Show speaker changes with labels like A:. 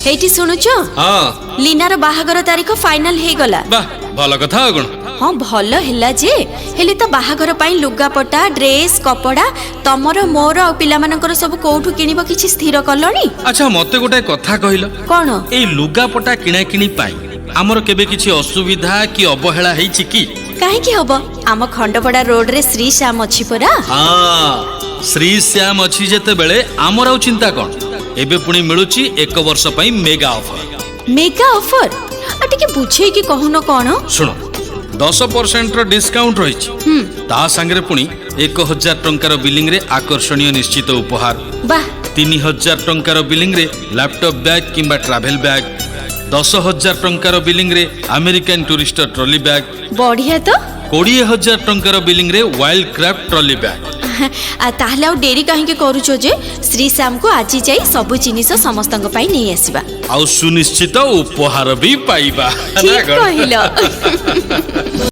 A: Hattie सुनुच
B: हाँ
A: laminar बाहागर तारीख final हे गला।
B: बा भल कथा गुण
A: हाँ भल हैला जे हेले तो बाहागर पाई लुगापटा ड्रेस कपड़ा तमर मोर आ पिलामानकर सब कोठु किनिबो किछि स्थिर कलणी।
B: अच्छा मते गोटे कथा कहिल
A: कोन
B: ए लुगापटा किणा किणी पाई आमर केबे किछि असुविधा कि अवहेला हेछि कि
A: काहे कि हबो आम खंडपड़ा रोड रे श्री श्याम अछि परा।
B: हाँ श्री श्याम अछि जेते बेले आमर आउ चिंता कोन एबे पुणी मिलुची एक वर्ष पई मेगा ऑफर।
A: मेगा ऑफर अटिके बुझे कि कहून कोन
B: सुनो 10% रो डिस्काउंट रहिछि ता संगे पुणी 1000 टंकार बिलिंग रे आकर्षणीय निश्चित उपहार
A: वाह
B: 3000 टंकार बिलिंग रे लैपटॉप बैग किंबा ट्रैवल बैग 10,000 टंकार बिलिंग रे अमेरिकन टूरिस्ट ट्रॉली बैग
A: बढ़िया तो
B: 20,000 टंकार बिलिंग रे वाइल्ड क्राफ्ट ट्रॉली बैग।
A: ताहले आ डेरी काहे करूचो जे श्री श्याम को आज जाई सब जिनिस समस्तंग पई नै आसीबा
B: आउ सुनिश्चित उपहार भी पाइबा।
A: ठीक कहिलो।